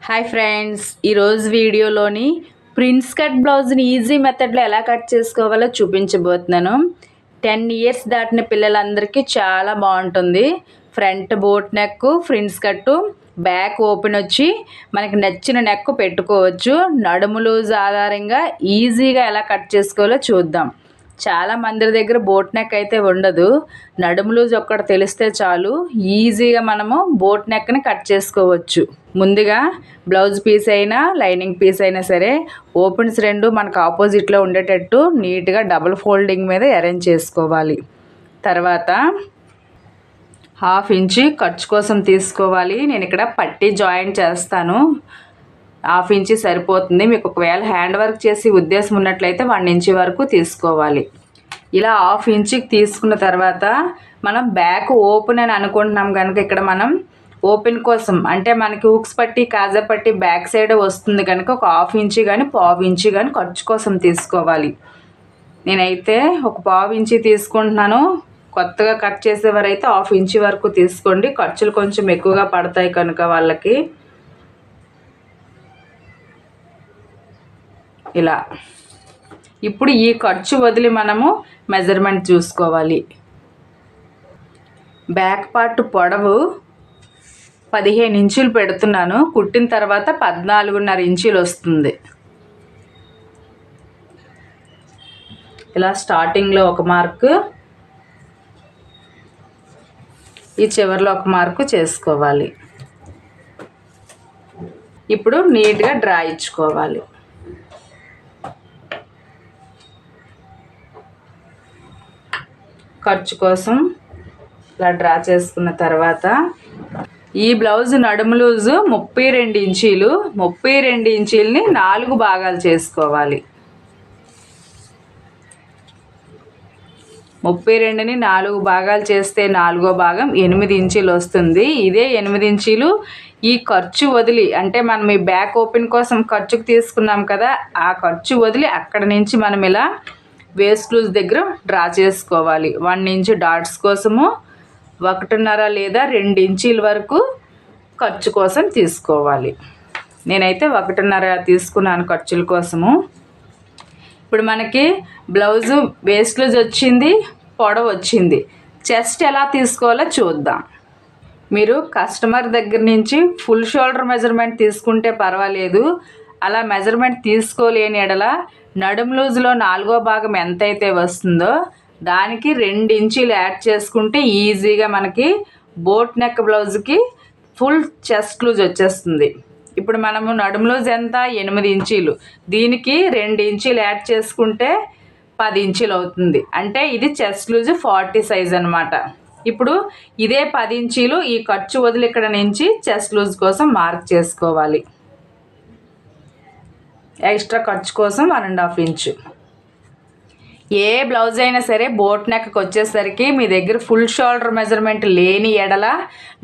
Hi friends, ఈరోజు వీడియోలోని prince cut బ్లౌజ్ని ఈజీ మెథడ్లో ఎలా కట్ చేసుకోవాలో చూపించబోతున్నాను. 10 ఇయర్స్ దాటిన పిల్లలందరికీ చాలా బాగుంటుంది. ఫ్రంట్ బోట్ నెక్, ప్రిన్స్ కట్టు, బ్యాక్ ఓపెన్ వచ్చి మనకి నచ్చిన నెక్ పెట్టుకోవచ్చు. నడుము లూజ్ ఆధారంగా ఈజీగా ఎలా కట్ చేసుకోవాలో చూద్దాం. చాలా మంది దగ్గర బోట్ నెక్ అయితే ఉండదు. నడుము లూజ్ ఒక్కటి తెలిస్తే చాలు, ఈజీగా మనము బోట్ నెక్ని కట్ చేసుకోవచ్చు. ముందుగా బ్లౌజ్ పీస్ అయినా లైనింగ్ పీస్ అయినా సరే ఓపెన్స్ రెండు మనకు ఆపోజిట్లో ఉండేటట్టు నీట్గా డబుల్ ఫోల్డింగ్ మీద అరేంజ్ చేసుకోవాలి. తర్వాత 1/2 ఇంచ్ ఖర్చు కోసం తీసుకోవాలి. నేను ఇక్కడ పట్టీ జాయింట్ చేస్తాను. 1/2 ఇంచ్ సరిపోతుంది. మీకు ఒకవేళ హ్యాండ్ వర్క్ చేసి ఉద్దేశం ఉన్నట్లయితే 1 ఇంచ్ వరకు తీసుకోవాలి. ఇలా 1/2 ఇంచ్కి తీసుకున్న తర్వాత మనం బ్యాక్ ఓపెన్ అని అనుకుంటున్నాం కనుక ఇక్కడ మనం ఓపెన్ కోసం అంటే మనకి హుక్స్ పట్టి కాజా పట్టి బ్యాక్ సైడ్ వస్తుంది కనుక ఒక 1/2 ఇంచ్ కానీ 1/4 ఇంచ్ కానీ ఖర్చు కోసం తీసుకోవాలి. నేనైతే ఒక 1/4 ఇంచ్ తీసుకుంటున్నాను. కొత్తగా కట్ చేసేవారైతే 1/2 ఇంచ్ వరకు తీసుకోండి. ఖర్చులు కొంచెం ఎక్కువగా పడతాయి కనుక వాళ్ళకి. ఇలా ఇప్పుడు ఈ ఖర్చు వదిలి మనము మెజర్మెంట్ చూసుకోవాలి. బ్యాక్ పార్ట్ పొడవు 15 ఇంచులు పెడుతున్నాను. కుట్టిన తర్వాత 14.5 ఇంచులు వస్తుంది. ఇలా స్టార్టింగ్లో ఒక మార్కు, ఈ చివరిలో ఒక మార్కు చేసుకోవాలి. ఇప్పుడు నీట్గా డ్రా ఇచ్చుకోవాలి. ఖర్చు కోసం ఇలా డ్రా చేసుకున్న తర్వాత ఈ బ్లౌజ్ నడుము లూజు 32 ఇంచీలు. 32 ఇంచీలని 4 భాగాలు చేసుకోవాలి. 32ని 4 భాగాలు చేస్తే 4వ భాగం 8 ఇంచీలు వస్తుంది. ఇదే 8 ఇంచీలు ఈ ఖర్చు వదిలి అంటే మనం ఈ బ్యాక్ ఓపెన్ కోసం ఖర్చుకు తీసుకున్నాం కదా, ఆ ఖర్చు వదిలి అక్కడ నుంచి మనం ఇలా వేస్ట్ లూజ్ దగ్గర డ్రా చేసుకోవాలి. 1 ఇంచ్ డాట్స్ కోసము 1.5 లేదా 2 ఇంచీల వరకు ఖర్చు కోసం తీసుకోవాలి. నేనైతే 1.5 తీసుకున్నాను ఖర్చుల కోసము. ఇప్పుడు మనకి బ్లౌజు వేస్ట్ లూజ్ వచ్చింది, పొడవు వచ్చింది. చెస్ట్ ఎలా తీసుకోవాలో చూద్దాం. మీరు కస్టమర్ దగ్గర నుంచి ఫుల్ షోల్డర్ మెజర్మెంట్ తీసుకుంటే పర్వాలేదు. అలా మెజర్మెంట్ తీసుకోలేని ఎడల నడుము లూజ్లో 4వ భాగం ఎంతైతే వస్తుందో దానికి 2 ఇంచీలు యాడ్ చేసుకుంటే ఈజీగా మనకి బోట్ నెక్ బ్లౌజ్కి ఫుల్ చెస్ట్ లూజ్ వచ్చేస్తుంది. ఇప్పుడు మనము నడుము లూజ్ ఎంత 8 ఇంచీలు, దీనికి 2 ఇంచీలు యాడ్ చేసుకుంటే 10 ఇంచీలు అవుతుంది. అంటే ఇది చెస్ట్ లూజ్ 40 సైజ్ అనమాట. ఇప్పుడు ఇదే 10 ఇంచీలు ఈ ఖర్చు వదిలి ఇక్కడ నుంచి చెస్ట్ లూజ్ కోసం మార్క్ చేసుకోవాలి. ఎక్స్ట్రా ఖర్చు కోసం 1.5 ఇంచు. ఏ బ్లౌజ్ అయినా సరే బోట్ నెక్కి వచ్చేసరికి మీ దగ్గర ఫుల్ షోల్డర్ మెజర్మెంట్ లేని ఎడల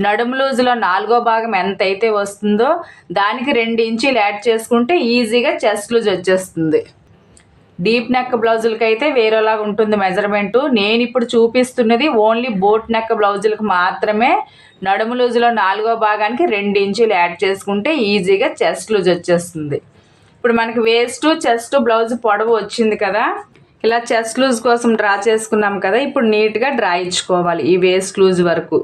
నడుము లూజ్లో 4వ భాగం ఎంతైతే వస్తుందో దానికి 2 ఇంచీలు యాడ్ చేసుకుంటే ఈజీగా చెస్ట్ లూజ్ వచ్చేస్తుంది. డీప్ నెక్ బ్లౌజులకి అయితే వేరేలాగా ఉంటుంది మెజర్మెంటు. నేను ఇప్పుడు చూపిస్తున్నది ఓన్లీ బోట్ నెక్ బ్లౌజులకు మాత్రమే. నడుము లూజ్లో 4వ భాగానికి 2 ఇంచీలు యాడ్ చేసుకుంటే ఈజీగా చెస్ట్ లూజ్ వచ్చేస్తుంది. ఇప్పుడు మనకి వేస్ట్ చెస్ట్ బ్లౌజ్ పొడవు వచ్చింది కదా, ఇలా చెస్ట్ లూజ్ కోసం డ్రా చేసుకున్నాం కదా. ఇప్పుడు నీట్గా డ్రా ఇచ్చుకోవాలి ఈ వేస్ట్ లూజ్ వరకు.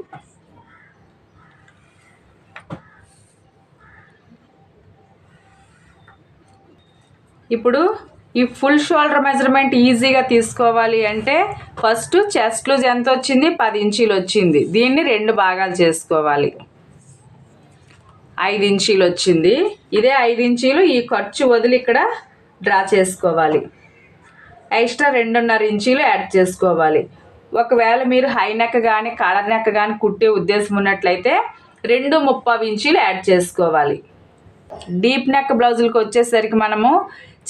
ఇప్పుడు ఈ ఫుల్ షోల్డర్ మెజర్మెంట్ ఈజీగా తీసుకోవాలి అంటే ఫస్ట్ చెస్ట్ లూజ్ ఎంత వచ్చింది, 10 ఇంచీలు వచ్చింది. దీన్ని 2 భాగాలు చేసుకోవాలి. 5 ఇంచీలు వచ్చింది. ఇదే 5 ఇంచీలు ఈ ఖర్చు వదిలి ఇక్కడ డ్రా చేసుకోవాలి. ఎక్స్ట్రా 2.5 ఇంచీలు యాడ్ చేసుకోవాలి. ఒకవేళ మీరు హై నెక్ కానీ కాలర్ నెక్ కానీ కుట్టే ఉద్దేశం ఉన్నట్లయితే 2.5 ఇంచీలు యాడ్ చేసుకోవాలి. డీప్ నెక్ బ్లౌజులకు వచ్చేసరికి మనము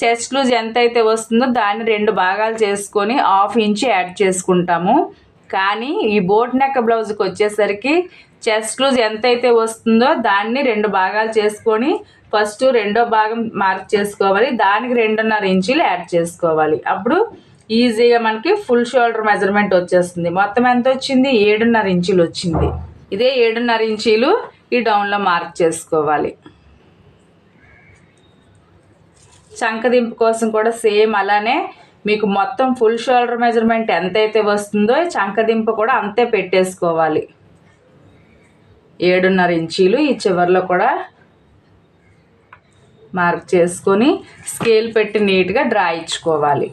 చెస్ట్ లూజ్ ఎంతైతే వస్తుందో దాన్ని 2 భాగాలు చేసుకొని 1/2 ఇంచ్ యాడ్ చేసుకుంటాము. కానీ ఈ బోట్ నెక్ బ్లౌజ్కి వచ్చేసరికి చెస్ట్ లూజ్ ఎంతైతే వస్తుందో దాన్ని 2 భాగాలు చేసుకొని ఫస్ట్ 2వ భాగం మార్క్ చేసుకోవాలి. దానికి 2.5 ఇంచీలు యాడ్ చేసుకోవాలి. అప్పుడు ఈజీగా మనకి ఫుల్ షోల్డర్ మెజర్మెంట్ వచ్చేస్తుంది. మొత్తం ఎంత వచ్చింది, 7.5 ఇంచీలు వచ్చింది. ఇదే 7.5 ఇంచీలు ఈ డౌన్లో మార్క్ చేసుకోవాలి. చంకదింపు కోసం కూడా సేమ్ అలానే మీకు మొత్తం ఫుల్ షోల్డర్ మెజర్మెంట్ ఎంతైతే వస్తుందో చంకదింపు కూడా అంతే పెట్టేసుకోవాలి. 7.5 ఇంచీలు ఈ చివర్లో కూడా మార్క్ చేసుకొని స్కేల్ పెట్టి నీట్గా డ్రా ఇచ్చుకోవాలి.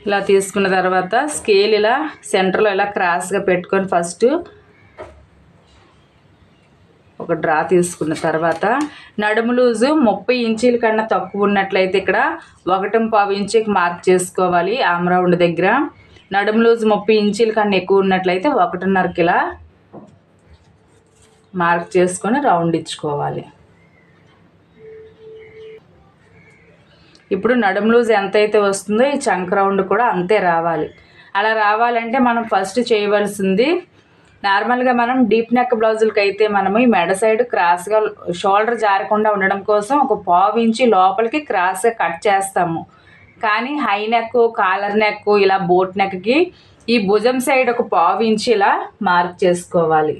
ఇలా తీసుకున్న తర్వాత స్కేల్ ఇలా సెంటర్లో ఇలా క్రాస్గా పెట్టుకొని ఫస్ట్ ఒక డ్రా తీసుకున్న తర్వాత నడుము లూజు 30 ఇంచీల కన్నా తక్కువ ఉన్నట్లయితే ఇక్కడ 1.5 ఇంచుకి మార్క్ చేసుకోవాలి. ఆమ్ రౌండ్ దగ్గర నడుము లూజు 30 ఇంచీల కన్నా ఎక్కువ ఉన్నట్లయితే 1.5కి ఇలా మార్క్ చేసుకొని రౌండ్ ఇచ్చుకోవాలి. ఇప్పుడు నడుము లూజ్ ఎంతైతే వస్తుందో ఈ చంక రౌండ్ కూడా అంతే రావాలి. అలా రావాలంటే మనం ఫస్ట్ చేయవలసింది, నార్మల్గా మనం డీప్ నెక్ బ్లౌజులకి అయితే మనము ఈ మెడ సైడ్ క్రాస్గా షోల్డర్ జారకుండా ఉండడం కోసం ఒక 1/2 ఇంచు లోపలికి క్రాస్గా కట్ చేస్తాము. కానీ హై నెక్, కాలర్ నెక్, ఇలా బోట్ నెక్కి ఈ భుజం సైడ్ ఒక 1/2 ఇంచు ఇలా మార్క్ చేసుకోవాలి.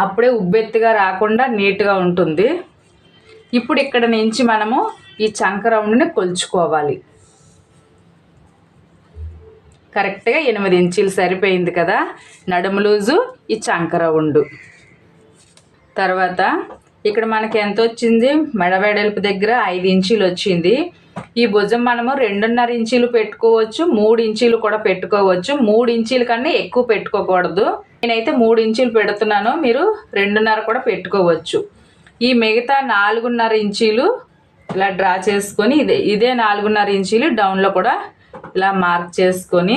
అప్పుడే ఉబ్బెత్తుగా రాకుండా నీట్గా ఉంటుంది. ఇప్పుడు ఇక్కడ నుంచి మనము ఈ చంక రౌండ్ని కొలుచుకోవాలి. కరెక్ట్గా 8 ఇంచీలు సరిపోయింది కదా నడుము లూజు, ఈ చంక రౌండ్. తర్వాత ఇక్కడ మనకి ఎంత వచ్చింది, మెడ వెడల్పు దగ్గర 5 ఇంచీలు వచ్చింది. ఈ భుజం మనము 2.5 ఇంచీలు పెట్టుకోవచ్చు, 3 ఇంచీలు కూడా పెట్టుకోవచ్చు. 3 ఇంచీల కన్నా ఎక్కువ పెట్టుకోకూడదు. నేనైతే 3 ఇంచీలు పెడుతున్నాను, మీరు 2.5 కూడా పెట్టుకోవచ్చు. ఈ మిగతా 4.5 ఇంచీలు ఇలా డ్రా చేసుకొని ఇదే 4.5 ఇంచీలు డౌన్లో కూడా ఇలా మార్క్ చేసుకొని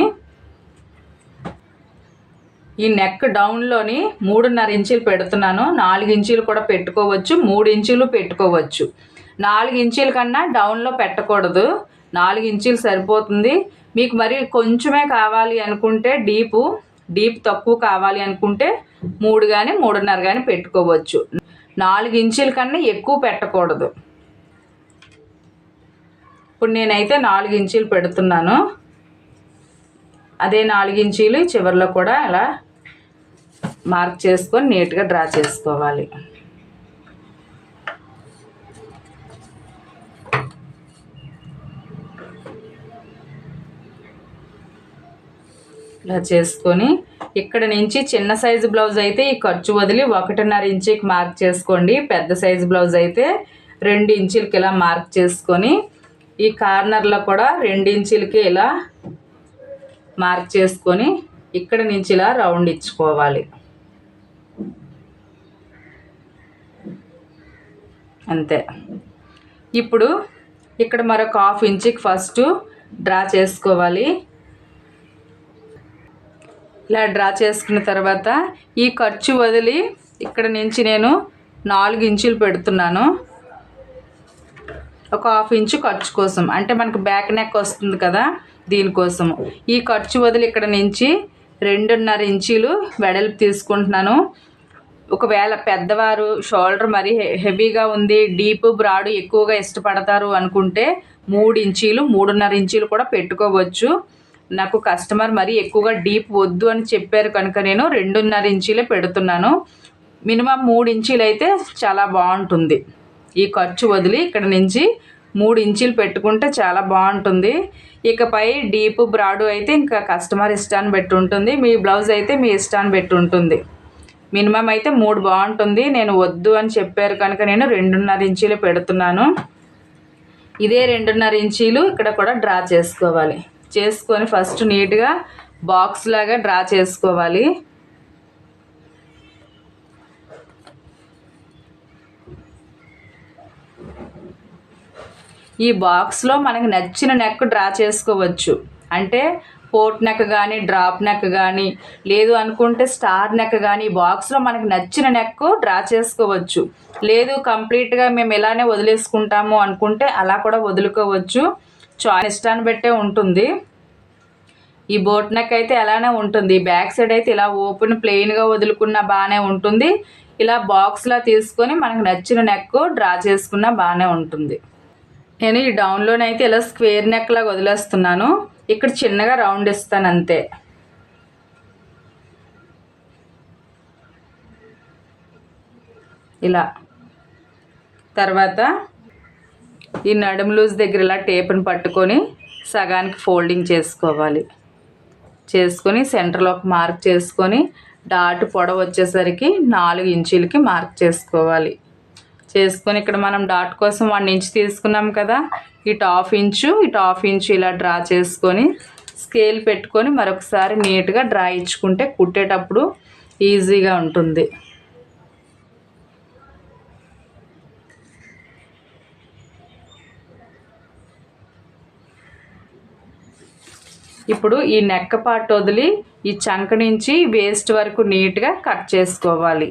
ఈ నెక్ డౌన్లోని 3.5 ఇంచీలు పెడుతున్నాను. 4 ఇంచీలు కూడా పెట్టుకోవచ్చు, 3 ఇంచీలు పెట్టుకోవచ్చు. 4 ఇంచీల కన్నా డౌన్లో పెట్టకూడదు, 4 ఇంచీలు సరిపోతుంది. మీకు మరి కొంచెమే కావాలి అనుకుంటే డీప్ తక్కువ కావాలి అనుకుంటే 3 కానీ 3.5 కానీ పెట్టుకోవచ్చు. 4 ఇంచీల కన్నా ఎక్కువ పెట్టకూడదు. ఇప్పుడు నేనైతే 4 ఇంచీలు పెడుతున్నాను. అదే 4 ఇంచీలు చివరిలో కూడా ఇలా మార్క్ చేసుకొని నీట్గా డ్రా చేసుకోవాలి. ఇలా చేసుకొని ఇక్కడ నుంచి చిన్న సైజు బ్లౌజ్ అయితే ఈ ఖర్చు వదిలి 1.5 ఇంచుకి మార్క్ చేసుకోండి. పెద్ద సైజు బ్లౌజ్ అయితే 2 ఇంచులకి ఇలా మార్క్ చేసుకొని ఈ కార్నర్లో కూడా 2 ఇంచులకి ఇలా మార్క్ చేసుకొని ఇక్కడ నుంచి ఇలా రౌండ్ ఇచ్చుకోవాలి. అంతే. ఇప్పుడు ఇక్కడ మరొక 1/2 ఇంచుకి ఫస్ట్ డ్రా చేసుకోవాలి. ఇలా డ్రా చేసుకున్న తర్వాత ఈ ఖర్చు వదిలి ఇక్కడ నుంచి నేను 4 ఇంచులు పెడుతున్నాను. ఒక 1/2 ఇంచు ఖర్చు కోసం, అంటే మనకు బ్యాక్ నెక్ వస్తుంది కదా దీనికోసము. ఈ ఖర్చు వదిలి ఇక్కడ నుంచి 2.5 ఇంచీలు వెడల్పు తీసుకుంటున్నాను. ఒకవేళ పెద్దవారు షోల్డర్ మరి హెవీగా ఉంది, డీప్ బ్రాడ్ ఎక్కువగా ఇష్టపడతారు అనుకుంటే 3 ఇంచీలు 3.5 ఇంచీలు కూడా పెట్టుకోవచ్చు. నాకు కస్టమర్ మరి ఎక్కువగా డీప్ వద్దు అని చెప్పారు కనుక నేను 2.5 ఇంచీలే పెడుతున్నాను. మినిమం 3 ఇంచీలు అయితే చాలా బాగుంటుంది. ఈ ఖర్చు వదిలి ఇక్కడ నుంచి 3 ఇంచీలు పెట్టుకుంటే చాలా బాగుంటుంది. ఇకపై డీప్ బ్రాడు అయితే ఇంకా కస్టమర్ ఇష్టాన్ని బట్టి ఉంటుంది, మీ బ్లౌజ్ అయితే మీ ఇష్టాన్ని బట్టి ఉంటుంది. మినిమం అయితే 3 బాగుంటుంది. నేను వద్దు అని చెప్పారు కనుక నేను 2.5 ఇంచీలు పెడుతున్నాను. ఇదే 2.5 ఇంచీలు ఇక్కడ కూడా డ్రా చేసుకోవాలి. చేసుకొని ఫస్ట్ నీట్గా బాక్స్ లాగా డ్రా చేసుకోవాలి. ఈ బాక్స్లో మనకి నచ్చిన నెక్ డ్రా చేసుకోవచ్చు. అంటే పోట్ నెక్ కానీ, డ్రాప్ నెక్ కానీ, లేదు అనుకుంటే స్టార్ నెక్ కానీ బాక్స్లో మనకి నచ్చిన నెక్ డ్రా చేసుకోవచ్చు. లేదు కంప్లీట్గా మేము ఇలానే వదిలేసుకుంటాము అనుకుంటే అలా కూడా వదులుకోవచ్చు. చాయిస్ ఇష్టాన్ని బట్టే ఉంటుంది. ఈ బోట్ నెక్ అయితే అలానే ఉంటుంది. బ్యాక్ సైడ్ అయితే ఇలా ఓపెన్ ప్లెయిన్గా వదులుకున్నా బాగానే ఉంటుంది. ఇలా బాక్స్లా తీసుకొని మనకు నచ్చిన నెక్ డ్రా చేసుకున్నా బాగానే ఉంటుంది. నేను ఈ డౌన్లోనైతే ఇలా స్క్వేర్ నెక్ లాగా వదిలేస్తున్నాను. ఇక్కడ చిన్నగా రౌండ్ ఇస్తాను అంతే. ఇలా. తర్వాత ఈ నడుము లూజ్ దగ్గర ఇలా టేప్ని పట్టుకొని సగానికి ఫోల్డింగ్ చేసుకోవాలి. చేసుకొని సెంటర్లోకి మార్క్ చేసుకొని డాట్ పొడవు వచ్చేసరికి 4 ఇంచులకి మార్క్ చేసుకోవాలి. చేసుకొని ఇక్కడ మనం డాట్ కోసం 1 ఇంచ్ తీసుకున్నాం కదా, ఇటు హాఫ్ ఇంచు ఇలా డ్రా చేసుకొని స్కేల్ పెట్టుకొని మరొకసారి నీట్గా డ్రా ఇచ్చుకుంటే కుట్టేటప్పుడు ఈజీగా ఉంటుంది. ఇప్పుడు ఈ నెక్ పార్ట్ వదిలి ఈ చంక నుంచి వేస్ట్ వరకు నీట్గా కట్ చేసుకోవాలి.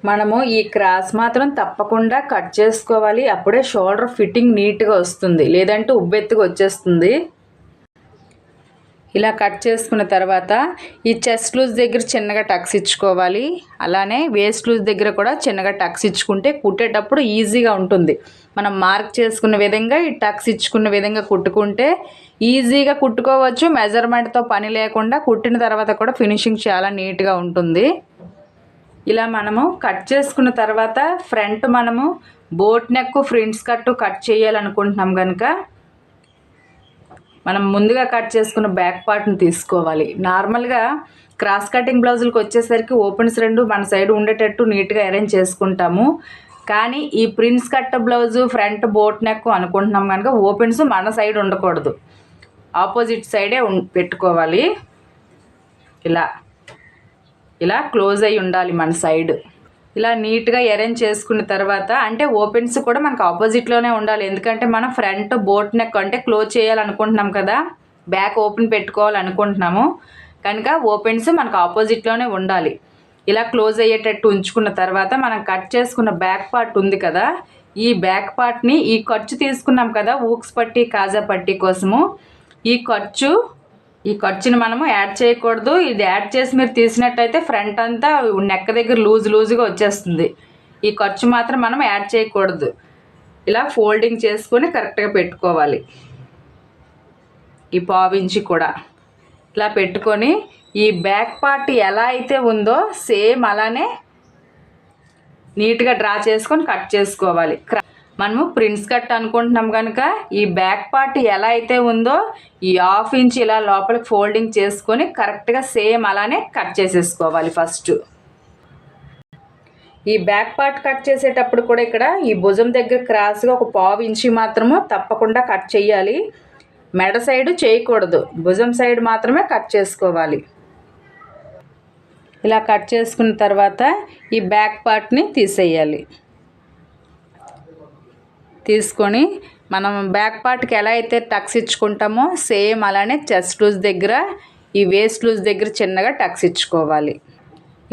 మనము ఈ క్రాస్ మాత్రం తప్పకుండా కట్ చేసుకోవాలి. అప్పుడే షోల్డర్ ఫిట్టింగ్ నీట్గా వస్తుంది, లేదంటే ఉబ్బెత్తుగా వచ్చేస్తుంది. ఇలా కట్ చేసుకున్న తర్వాత ఈ చెస్ట్ లూజ్ దగ్గర చిన్నగా టక్స్ ఇచ్చుకోవాలి. అలానే వేస్ట్ లూజ్ దగ్గర కూడా చిన్నగా టక్స్ ఇచ్చుకుంటే కుట్టేటప్పుడు ఈజీగా ఉంటుంది. మనం మార్క్ చేసుకున్న విధంగా ఈ టక్స్ ఇచ్చుకున్న విధంగా కుట్టుకుంటే ఈజీగా కుట్టుకోవచ్చు. మెజర్మెంట్తో పని లేకుండా కుట్టిన తర్వాత కూడా ఫినిషింగ్ చాలా నీట్గా ఉంటుంది. ఇలా మనము కట్ చేసుకున్న తర్వాత ఫ్రంట్ మనము బోట్ నెక్ ఫ్రిన్స్ కట్ చేయాలనుకుంటున్నాం కనుక మనం ముందుగా కట్ చేసుకున్న బ్యాక్ పార్ట్ని తీసుకోవాలి. నార్మల్గా క్రాస్ కటింగ్ బ్లౌజులకు వచ్చేసరికి ఓపెన్స్ 2 మన సైడ్ ఉండేటట్టు నీట్గా అరేంజ్ చేసుకుంటాము. కానీ ఈ prince cut blouse front boat neck అనుకుంటున్నాం కనుక ఓపెన్స్ మన సైడ్ ఉండకూడదు, ఆపోజిట్ సైడే పెట్టుకోవాలి. ఇలా క్లోజ్ అయ్యి ఉండాలి మన సైడ్. ఇలా నీట్గా అరేంజ్ చేసుకున్న తర్వాత అంటే ఓపెన్స్ కూడా మనకు ఆపోజిట్లోనే ఉండాలి. ఎందుకంటే మనం ఫ్రంట్ బోట్ నెక్ అంటే క్లోజ్ చేయాలనుకుంటున్నాం కదా, బ్యాక్ ఓపెన్ పెట్టుకోవాలనుకుంటున్నాము కనుక ఓపెన్స్ మనకు ఆపోజిట్లోనే ఉండాలి. ఇలా క్లోజ్ అయ్యేటట్టు ఉంచుకున్న తర్వాత మనం కట్ చేసుకున్న బ్యాక్ పార్ట్ ఉంది కదా, ఈ బ్యాక్ పార్ట్ని ఈ ఖర్చు తీసుకున్నాం కదా ఊక్స్ పట్టి కాజా పట్టి కోసము, ఈ ఖర్చుని మనము యాడ్ చేయకూడదు. ఇది యాడ్ చేసి మీరు తీసినట్టయితే ఫ్రంట్ అంతా నెక్ దగ్గర లూజ్గా వచ్చేస్తుంది. ఈ ఖర్చు మాత్రం మనం యాడ్ చేయకూడదు. ఇలా ఫోల్డింగ్ చేసుకొని కరెక్ట్గా పెట్టుకోవాలి. ఈ పావించి కూడా ఇలా పెట్టుకొని ఈ బ్యాక్ పార్ట్ ఎలా అయితే ఉందో సేమ్ అలానే నీట్గా డ్రా చేసుకొని కట్ చేసుకోవాలి. మనము ప్రిన్స్ కట్ అనుకుంటున్నాం కనుక ఈ బ్యాక్ పార్ట్ ఎలా అయితే ఉందో ఈ హాఫ్ ఇంచ్ ఇలా లోపలికి ఫోల్డింగ్ చేసుకొని కరెక్ట్గా సేమ్ అలానే కట్ చేసేసుకోవాలి. ఫస్ట్ ఈ బ్యాక్ పార్ట్ కట్ చేసేటప్పుడు కూడా ఇక్కడ ఈ భుజం దగ్గర క్రాస్గా ఒక పావు ఇంచి మాత్రము తప్పకుండా కట్ చేయాలి. మెడ సైడ్ చేయకూడదు, భుజం సైడ్ మాత్రమే కట్ చేసుకోవాలి. ఇలా కట్ చేసుకున్న తర్వాత ఈ బ్యాక్ పార్ట్ని తీసేయాలి. తీసుకొని మనం బ్యాక్ పార్ట్కి ఎలా అయితే టక్స్ ఇచ్చుకుంటామో సేమ్ అలానే చెస్ట్ లూజ్ దగ్గర ఈ వేస్ట్ లూజ్ దగ్గర చిన్నగా టక్స్ ఇచ్చుకోవాలి.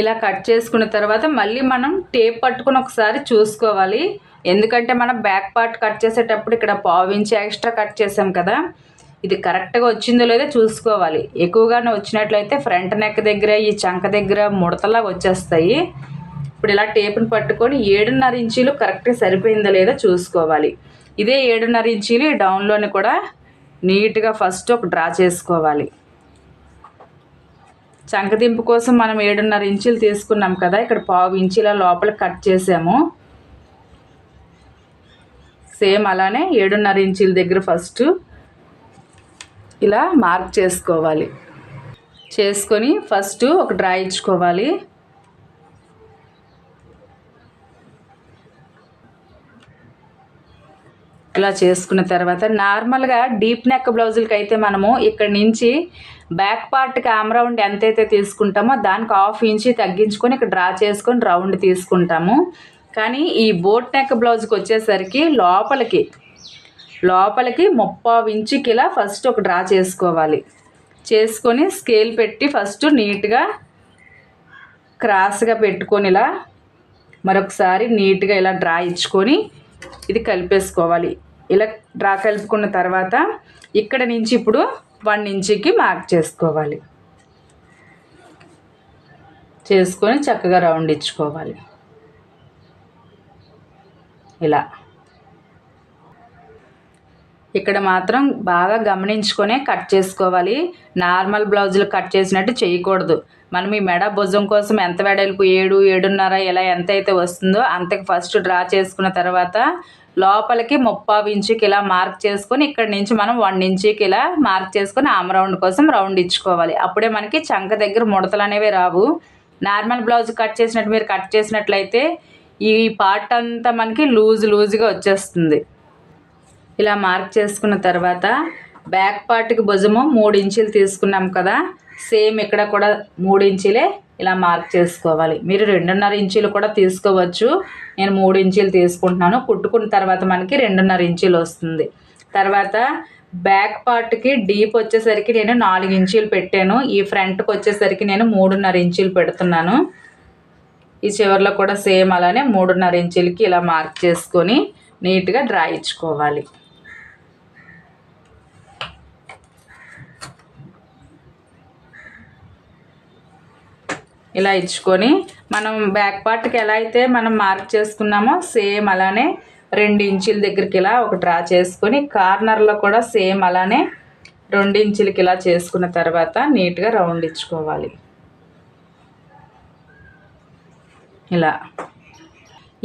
ఇలా కట్ చేసుకున్న తర్వాత మళ్ళీ మనం టేప్ పట్టుకుని ఒకసారి చూసుకోవాలి. ఎందుకంటే మనం బ్యాక్ పార్ట్ కట్ చేసేటప్పుడు ఇక్కడ పావు ఇంచ్ ఎక్స్ట్రా కట్ చేసాం కదా, ఇది కరెక్ట్గా వచ్చిందో లేదో చూసుకోవాలి. ఎక్కువగానే వచ్చినట్లయితే ఫ్రంట్ నెక్ దగ్గర ఈ చంక దగ్గర ముడతలాగా వచ్చేస్తాయి. ఇప్పుడు ఇలా టేప్ని పట్టుకొని 7.5 ఇంచీలు కరెక్ట్గా సరిపోయిందో లేదో చూసుకోవాలి. ఇదే 7.5 ఇంచీలు డౌన్లోని కూడా నీట్గా ఫస్ట్ ఒక డ్రా చేసుకోవాలి. చంకదింపు కోసం మనం 7.5 ఇంచీలు తీసుకున్నాం కదా, ఇక్కడ పావు ఇంచీల లోపల కట్ చేసాము. సేమ్ అలానే 7.5 ఇంచీల దగ్గర ఫస్ట్ ఇలా మార్క్ చేసుకోవాలి. చేసుకొని ఫస్ట్ ఒక డ్రా ఇచ్చుకోవాలి. ఇలా చేసుకున్న తర్వాత నార్మల్గా డీప్ నెక్ బ్లౌజులకి అయితే మనము ఇక్కడ నుంచి బ్యాక్ పార్ట్కి ఆమ్ రౌండ్ ఎంతైతే తీసుకుంటామో దానికి హాఫ్ ఇంచి తగ్గించుకొని ఇక్కడ డ్రా చేసుకొని రౌండ్ తీసుకుంటాము. కానీ ఈ బోట్ నెక్ బ్లౌజ్కి వచ్చేసరికి లోపలికి 30 ఇంచుకి ఇలా ఫస్ట్ ఒక డ్రా చేసుకోవాలి. చేసుకొని స్కేల్ పెట్టి ఫస్ట్ నీట్గా క్రాస్గా పెట్టుకొని ఇలా మరొకసారి నీట్గా ఇలా డ్రా ఇచ్చుకొని ఇది కలిపేసుకోవాలి. ఇలా డ్రా కలుపుకున్న తర్వాత ఇక్కడ నుంచి ఇప్పుడు 1 ఇంచుకి మార్క్ చేసుకోవాలి. చేసుకొని చక్కగా రౌండ్ ఇచ్చుకోవాలి. ఇలా ఇక్కడ మాత్రం బాగా గమనించుకొనే కట్ చేసుకోవాలి. నార్మల్ బ్లౌజులు కట్ చేసినట్టు చేయకూడదు. మనం ఈ మెడ భుజం కోసం ఎంత వెడల్పు 7, 7.5 ఇలా ఎంత అయితే వస్తుందో అంతకు ఫస్ట్ డ్రా చేసుకున్న తర్వాత లోపలికి 3/4 ఇంచుకి ఇలా మార్క్ చేసుకొని ఇక్కడ నుంచి మనం 1 ఇంచుకి ఇలా మార్క్ చేసుకొని ఆమ్ రౌండ్ కోసం రౌండ్ ఇచ్చుకోవాలి. అప్పుడే మనకి చంక దగ్గర ముడతలు అనేవి రావు. నార్మల్ బ్లౌజ్ కట్ చేసినట్టు మీరు కట్ చేసినట్లయితే ఈ పార్ట్ అంతా మనకి లూజ్గా వచ్చేస్తుంది. ఇలా మార్క్ చేసుకున్న తర్వాత బ్యాక్ పార్ట్కి భుజము 3 ఇంచులు తీసుకున్నాం కదా, సేమ్ ఇక్కడ కూడా 3 ఇంచులే ఇలా మార్క్ చేసుకోవాలి. మీరు 2.5 ఇంచులు కూడా తీసుకోవచ్చు. నేను 3 ఇంచులు తీసుకుంటున్నాను. కుట్టుకున్న తర్వాత మనకి 2.5 ఇంచులు వస్తుంది. తర్వాత బ్యాక్ పార్ట్కి డీప్ వచ్చేసరికి నేను 4 ఇంచులు పెట్టాను. ఈ ఫ్రంట్కి వచ్చేసరికి నేను 3.5 ఇంచులు పెడుతున్నాను. ఈ చివరిలో కూడా సేమ్ అలానే 3.5 ఇంచులకి ఇలా మార్క్ చేసుకొని నీట్గా డ్రా ఇచ్చుకోవాలి. ఇలా ఇచ్చుకొని మనం బ్యాక్ పార్ట్కి ఎలా అయితే మనం మార్క్ చేసుకున్నామో సేమ్ అలానే 2 ఇంచుల దగ్గరికి ఇలా ఒక డ్రా చేసుకొని కార్నర్లో కూడా సేమ్ అలానే 2 ఇంచులకి ఇలా చేసుకున్న తర్వాత నీట్గా రౌండ్ ఇచ్చుకోవాలి. ఇలా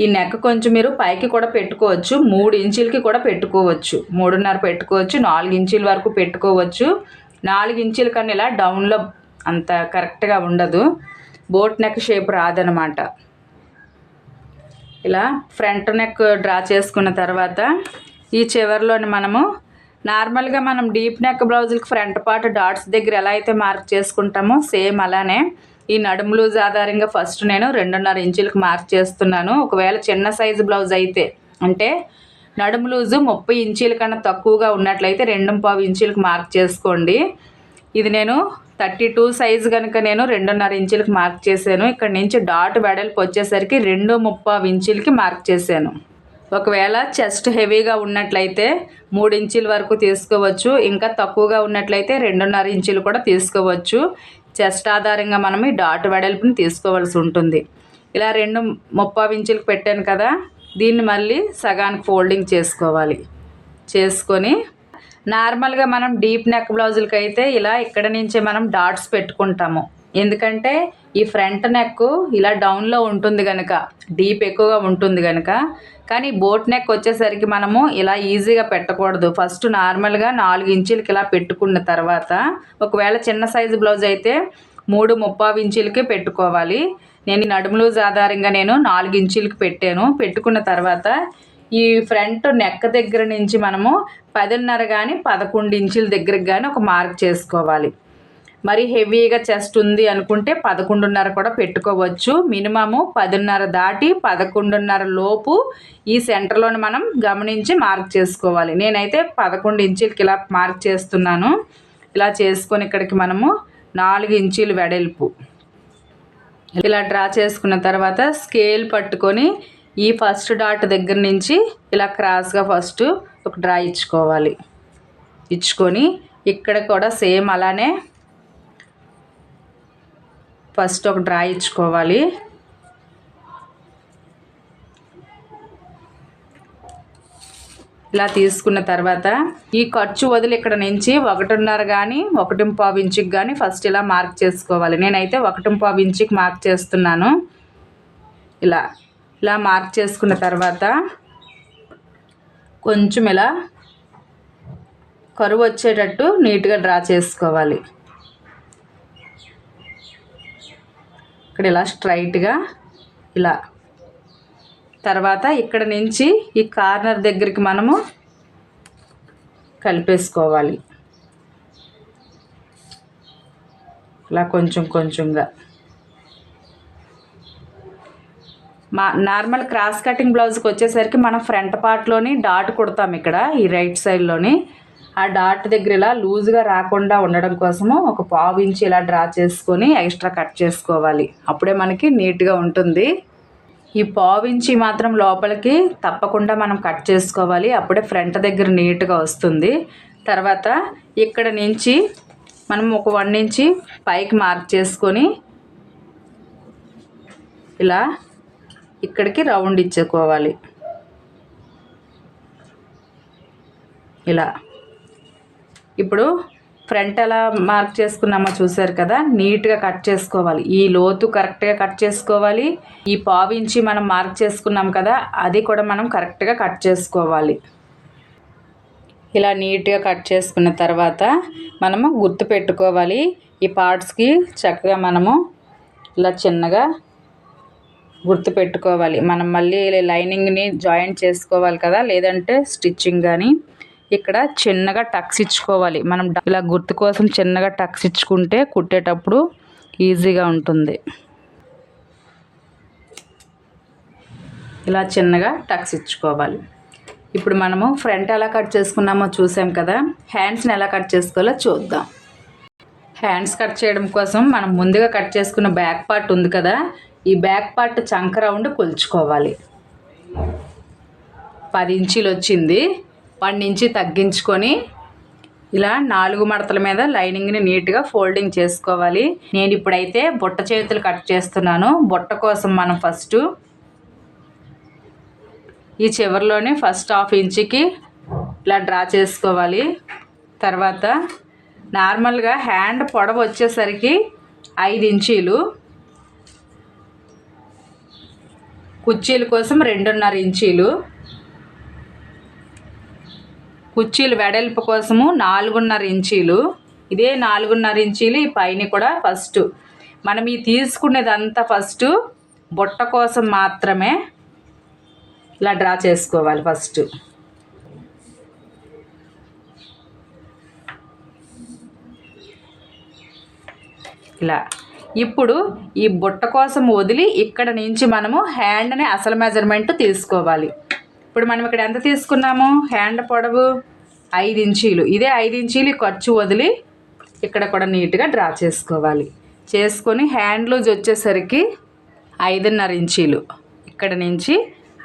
ఈ నెక్ కొంచెం మీరు పైకి కూడా పెట్టుకోవచ్చు. 3 ఇంచులకి కూడా పెట్టుకోవచ్చు. 3.5 పెట్టుకోవచ్చు. 4 ఇంచుల వరకు పెట్టుకోవచ్చు. 4 ఇంచుల కన్నా ఇలా డౌన్లో అంత కరెక్ట్గా ఉండదు. బోట్ నెక్ షేప్ రాదనమాట. ఇలా ఫ్రంట్ నెక్ డ్రా చేసుకున్న తర్వాత ఈ చివరిలోని మనము నార్మల్గా మనం డీప్ నెక్ బ్లౌజులకి ఫ్రంట్ పార్ట్ డాట్స్ దగ్గర ఎలా అయితే మార్క్ చేసుకుంటామో సేమ్ అలానే ఈ నడుము లూజ్ ఆధారంగా ఫస్ట్ నేను 2.5 ఇంచులకు మార్క్ చేస్తున్నాను. ఒకవేళ చిన్న సైజు బ్లౌజ్ అయితే అంటే నడుము లూజు 30 ఇంచుల కన్నా తక్కువగా ఉన్నట్లయితే 2.5 ఇంచులకు మార్క్ చేసుకోండి. ఇది నేను 32 సైజు కనుక నేను 2.5 ఇంచులకు మార్క్ చేశాను. ఇక్కడ నుంచి డాట్ వెడల్పు వచ్చేసరికి 2.5 ఇంచులకి మార్క్ చేశాను. ఒకవేళ చెస్ట్ హెవీగా ఉన్నట్లయితే 3 ఇంచుల వరకు తీసుకోవచ్చు. ఇంకా తక్కువగా ఉన్నట్లయితే 2.5 ఇంచులు కూడా తీసుకోవచ్చు. చెస్ట్ ఆధారంగా మనం ఈ డాట్ వెడల్పుని తీసుకోవాల్సి ఉంటుంది. ఇలా 2.5 ఇంచులకు పెట్టాను కదా, దీన్ని మళ్ళీ సగానికి ఫోల్డింగ్ చేసుకోవాలి. చేసుకొని నార్మల్గా మనం డీప్ నెక్ బ్లౌజులకి అయితే ఇలా ఇక్కడ నుంచే మనం డాట్స్ పెట్టుకుంటాము. ఎందుకంటే ఈ ఫ్రంట్ నెక్ ఇలా డౌన్లో ఉంటుంది కనుక, డీప్ ఎక్కువగా ఉంటుంది కనుక. కానీ బోట్ నెక్ వచ్చేసరికి మనము ఇలా ఈజీగా పెట్టకూడదు. ఫస్ట్ నార్మల్గా 4 ఇంచులకి ఇలా పెట్టుకున్న తర్వాత ఒకవేళ చిన్న సైజు బ్లౌజ్ అయితే 3.5 ఇంచులకే పెట్టుకోవాలి. నేను ఈ నడుము లూజ్ ఆధారంగా నేను 4 ఇంచులకి పెట్టాను. పెట్టుకున్న తర్వాత ఈ ఫ్రంట్ నెక్ దగ్గర నుంచి మనము 10.5 కానీ 11 ఇంచుల దగ్గరకు కానీ ఒక మార్క్ చేసుకోవాలి. మరి హెవీగా చెస్ట్ ఉంది అనుకుంటే 11.5 కూడా పెట్టుకోవచ్చు. మినిమము 10.5 దాటి 11.5 లోపు ఈ సెంటర్లోని మనం గమనించి మార్క్ చేసుకోవాలి. నేనైతే 11 ఇంచులకి ఇలా మార్క్ చేస్తున్నాను. ఇలా చేసుకొని ఇక్కడికి మనము 4 ఇంచులు వెడల్పు ఇలా డ్రా చేసుకున్న తర్వాత స్కేల్ పట్టుకొని ఈ ఫస్ట్ డాట్ దగ్గర నుంచి ఇలా క్రాస్గా ఫస్ట్ ఒక డ్రా ఇచ్చుకోవాలి. ఇచ్చుకొని ఇక్కడ కూడా సేమ్ అలానే ఫస్ట్ ఒక డ్రా ఇచ్చుకోవాలి. ఇలా తీసుకున్న తర్వాత ఈ ఖర్చు వదిలి ఇక్కడ నుంచి 1.5 కానీ 1.5 ఇంచుకి కానీ ఫస్ట్ ఇలా మార్క్ చేసుకోవాలి. నేనైతే 1.5 ఇంచుకి మార్క్ చేస్తున్నాను. ఇలా ఇలా మార్క్ చేసుకున్న తర్వాత కొంచెం ఇలా కరువు వచ్చేటట్టు నీట్గా డ్రా చేసుకోవాలి. ఇక్కడ ఇలా స్ట్రైట్గా ఇలా తర్వాత ఇక్కడ నుంచి ఈ కార్నర్ దగ్గరికి మనము కలిపేసుకోవాలి. ఇలా కొంచెంగా నార్మల్ క్రాస్ కటింగ్ బ్లౌజ్కి వచ్చేసరికి మనం ఫ్రంట్ పార్ట్లోని డాట్ కుడతాం. ఇక్కడ ఈ రైట్ సైడ్లోని ఆ డాట్ దగ్గర ఇలా లూజ్గా రాకుండా ఉండడం కోసము ఒక 1/4 ఇంచు ఇలా డ్రా చేసుకొని ఎక్స్ట్రా కట్ చేసుకోవాలి. అప్పుడే మనకి నీట్గా ఉంటుంది. ఈ 1/4 ఇంచు మాత్రం లోపలికి తప్పకుండా మనం కట్ చేసుకోవాలి. అప్పుడే ఫ్రంట్ దగ్గర నీట్గా వస్తుంది. తర్వాత ఇక్కడ నుంచి మనం ఒక 1 ఇంచు పైకి మార్క్ చేసుకొని ఇలా ఇక్కడికి రౌండ్ ఇచ్చుకోవాలి. ఇలా ఇప్పుడు ఫ్రంట్ ఎలా మార్క్ చేసుకున్నామో చూసారు కదా, నీట్గా కట్ చేసుకోవాలి. ఈ లోతు కరెక్ట్గా కట్ చేసుకోవాలి. ఈ పావించి మనం మార్క్ చేసుకున్నాం కదా, అది కూడా మనం కరెక్ట్గా కట్ చేసుకోవాలి. ఇలా నీట్గా కట్ చేసుకున్న తర్వాత మనము గుర్తు పెట్టుకోవాలి. ఈ పార్ట్స్కి చక్కగా మనము ఇలా చిన్నగా గుర్తు పెట్టుకోవాలి. మనం మళ్ళీ లైనింగ్ని జాయింట్ చేసుకోవాలి కదా, లేదంటే స్టిచ్చింగ్ కానీ ఇక్కడ చిన్నగా టక్స్ ఇచ్చుకోవాలి. మనం ఇలా గుర్తు కోసం చిన్నగా టక్స్ ఇచ్చుకుంటే కుట్టేటప్పుడు ఈజీగా ఉంటుంది. ఇలా చిన్నగా టక్స్ ఇచ్చుకోవాలి. ఇప్పుడు మనము ఫ్రంట్ ఎలా కట్ చేసుకున్నామో చూసాం కదా, హ్యాండ్స్ని ఎలా కట్ చేసుకోవాలో చూద్దాం. హ్యాండ్స్ కట్ చేయడం కోసం మనం ముందుగా కట్ చేసుకున్న బ్యాక్ పార్ట్ ఉంది కదా, ఈ బ్యాక్ పార్ట్ చంక రౌండ్ కొలుచుకోవాలి. 10 ఇంచీలు వచ్చింది. 1 ఇంచి తగ్గించుకొని ఇలా 4 మడతల మీద లైనింగ్ని నీట్గా ఫోల్డింగ్ చేసుకోవాలి. నేను ఇప్పుడైతే బుట్ట చేతులు కట్ చేస్తున్నాను. బుట్ట కోసం మనం ఫస్ట్ ఈ చివరిలోనే ఫస్ట్ 1/2 ఇంచుకి ఇలా డ్రా చేసుకోవాలి. తర్వాత నార్మల్గా హ్యాండ్ పొడవు వచ్చేసరికి 5 ఇంచీలు, కుర్చీల కోసం 2.5 ఇంచీలు, కుర్చీలు వెడల్పు కోసము 4.5 ఇంచీలు. ఇదే 4.5 ఇంచీలు ఈ పైన కూడా ఫస్ట్ మనం ఈ తీసుకునేదంతా ఫస్ట్ బుట్ట కోసం మాత్రమే ఇలా డ్రా చేసుకోవాలి. ఫస్ట్ ఇలా ఇప్పుడు ఈ బుట్ట కోసం వదిలి ఇక్కడ నుంచి మనము హ్యాండ్ని అసలు మెజర్మెంట్ తీసుకోవాలి. ఇప్పుడు మనం ఇక్కడ ఎంత తీసుకున్నాము, హ్యాండ్ పొడవు 5 ఇంచీలు. ఇదే 5 ఇంచీలు ఖర్చు వదిలి ఇక్కడ కూడా నీట్గా డ్రా చేసుకోవాలి. చేసుకొని హ్యాండ్ లూజ్ వచ్చేసరికి 5.5 ఇంచీలు, ఇక్కడ నుంచి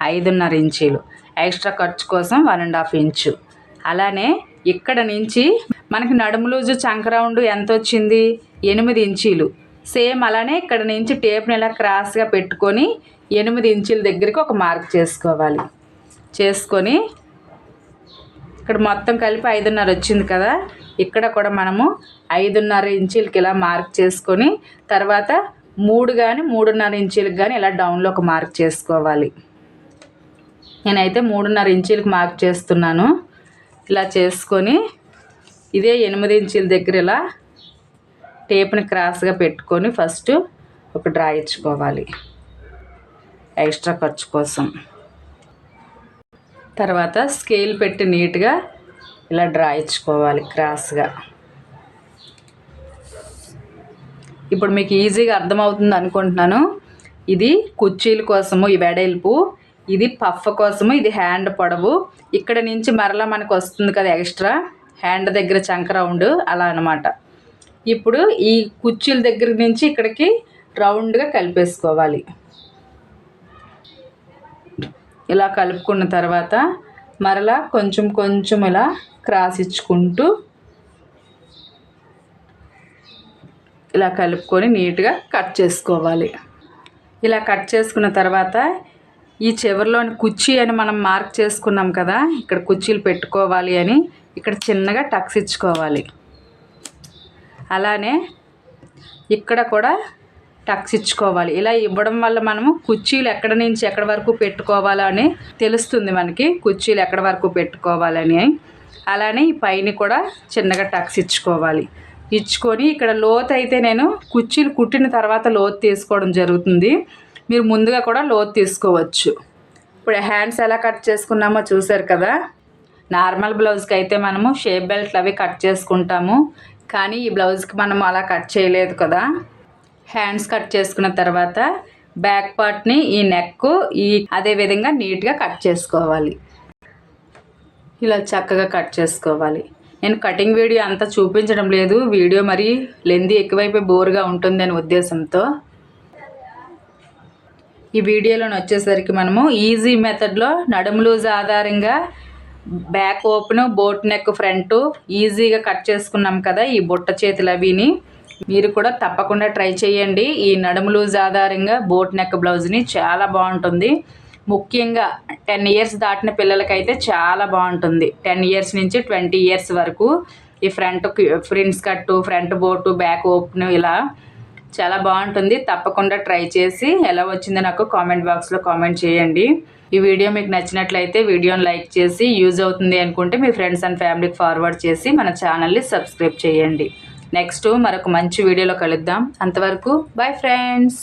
5.5 ఇంచీలు, ఎక్స్ట్రా ఖర్చు కోసం 1.5 ఇంచు. అలానే ఇక్కడ నుంచి మనకి నడుము లూజు చంక రౌండ్ ఎంత వచ్చింది, 8 ఇంచీలు. సేమ్ అలానే ఇక్కడ నుంచి టేప్ని ఇలా క్రాస్గా పెట్టుకొని 8 ఇంచీల దగ్గరికి ఒక మార్క్ చేసుకోవాలి. చేసుకొని ఇక్కడ మొత్తం కలిపి 5.5 వచ్చింది కదా, ఇక్కడ కూడా మనము 5.5 ఇంచీలకి ఇలా మార్క్ చేసుకొని తర్వాత 3 కానీ 3.5 ఇంచీలకు కానీ ఇలా డౌన్లో ఒక మార్క్ చేసుకోవాలి. నేనైతే 3.5 ఇంచీలకు మార్క్ చేస్తున్నాను. ఇలా చేసుకొని ఇదే 8 ఇంచీల దగ్గర ఇలా టేప్ని క్రాస్గా పెట్టుకొని ఫస్ట్ ఒక డ్రా ఇచ్చుకోవాలి ఎక్స్ట్రా ఖర్చు కోసం. తర్వాత స్కేల్ పెట్టి నీట్గా ఇలా డ్రా ఇచ్చుకోవాలి క్రాస్గా. ఇప్పుడు మీకు ఈజీగా అర్థమవుతుంది అనుకుంటున్నాను. ఇది కుర్చీల కోసము ఈ వెడల్పు, ఇది పఫ్ కోసము, ఇది హ్యాండ్ పొడవు. ఇక్కడ నుంచి మరలా మనకు వస్తుంది కదా ఎక్స్ట్రా హ్యాండ్ దగ్గర చంక రౌండ్, అలా అనమాట. ఇప్పుడు ఈ కుర్చీల దగ్గర నుంచి ఇక్కడికి రౌండ్గా కలిపేసుకోవాలి. ఇలా కలుపుకున్న తర్వాత మరలా కొంచెం కొంచెం ఇలా క్రాస్ ఇచ్చుకుంటూ ఇలా కలుపుకొని నీట్గా కట్ చేసుకోవాలి. ఇలా కట్ చేసుకున్న తర్వాత ఈ చివరిలోని కుర్చీ అని మనం మార్క్ చేసుకున్నాం కదా, ఇక్కడ కుర్చీలు పెట్టుకోవాలి అని ఇక్కడ చిన్నగా టక్స్ ఇచ్చుకోవాలి. అలానే ఇక్కడ కూడా టక్స్ ఇచ్చుకోవాలి. ఇలా ఇవ్వడం వల్ల మనము కుర్చీలు ఎక్కడి నుంచి ఎక్కడి వరకు పెట్టుకోవాలని తెలుస్తుంది మనకి, కుర్చీలు ఎక్కడి వరకు పెట్టుకోవాలని. అలానే ఈ పైన కూడా చిన్నగా టక్స్ ఇచ్చుకోవాలి. ఇచ్చుకొని ఇక్కడ లోతు అయితే నేను కుర్చీలు కుట్టిన తర్వాత లోతు తీసుకోవడం జరుగుతుంది. మీరు ముందుగా కూడా లోతు తీసుకోవచ్చు. ఇప్పుడు హ్యాండ్స్ ఎలా కట్ చేసుకున్నామో చూసారు కదా. నార్మల్ బ్లౌజ్కి అయితే మనము షేప్ బెల్ట్లు అవి కట్ చేసుకుంటాము, కానీ ఈ బ్లౌజ్కి మనం అలా కట్ చేయలేదు కదా. హ్యాండ్స్ కట్ చేసుకున్న తర్వాత బ్యాక్ పార్ట్ని ఈ నెక్ అదే విధంగా నీట్గా కట్ చేసుకోవాలి. ఇలా చక్కగా కట్ చేసుకోవాలి. నేను కటింగ్ వీడియో అంతా చూపించడం లేదు, వీడియో మరి లెంతీ ఎక్కువైపోయి బోర్గా ఉంటుంది అనే ఉద్దేశంతో. ఈ వీడియోలోని వచ్చేసరికి మనము ఈజీ మెథడ్లో నడుము లూజ్ ఆధారంగా back open, boat neck front ఈజీగా కట్ చేసుకున్నాం కదా ఈ బుట్ట చేతులు అవిని. మీరు కూడా తప్పకుండా ట్రై చేయండి. ఈ నడుము లూజ్ ఆధారంగా బోట్ నెక్ బ్లౌజ్ని చాలా బాగుంటుంది. ముఖ్యంగా 10 ఇయర్స్ దాటిన పిల్లలకైతే చాలా బాగుంటుంది. 10 ఇయర్స్ నుంచి 20 ఇయర్స్ వరకు ఈ ఫ్రంట్ ప్రిన్స్ కట్టు, ఫ్రంట్ బోటు, బ్యాక్ ఓపెన్ ఇలా చాలా బాగుంటుంది. తప్పకుండా ట్రై చేసి ఎలా వచ్చిందో నాకు కామెంట్ బాక్స్లో కామెంట్ చేయండి. ఈ వీడియో మీకు నచ్చినట్లయితే వీడియోని లైక్ చేసి యూజ్ అవుతుంది అనుకుంటే మీ ఫ్రెండ్స్ అండ్ ఫ్యామిలీకి ఫార్వర్డ్ చేసి మన ఛానల్ని సబ్స్క్రైబ్ చేయండి. నెక్స్ట్ మరొక మంచి వీడియోలో కలుద్దాం. అంతవరకు బాయ్ ఫ్రెండ్స్.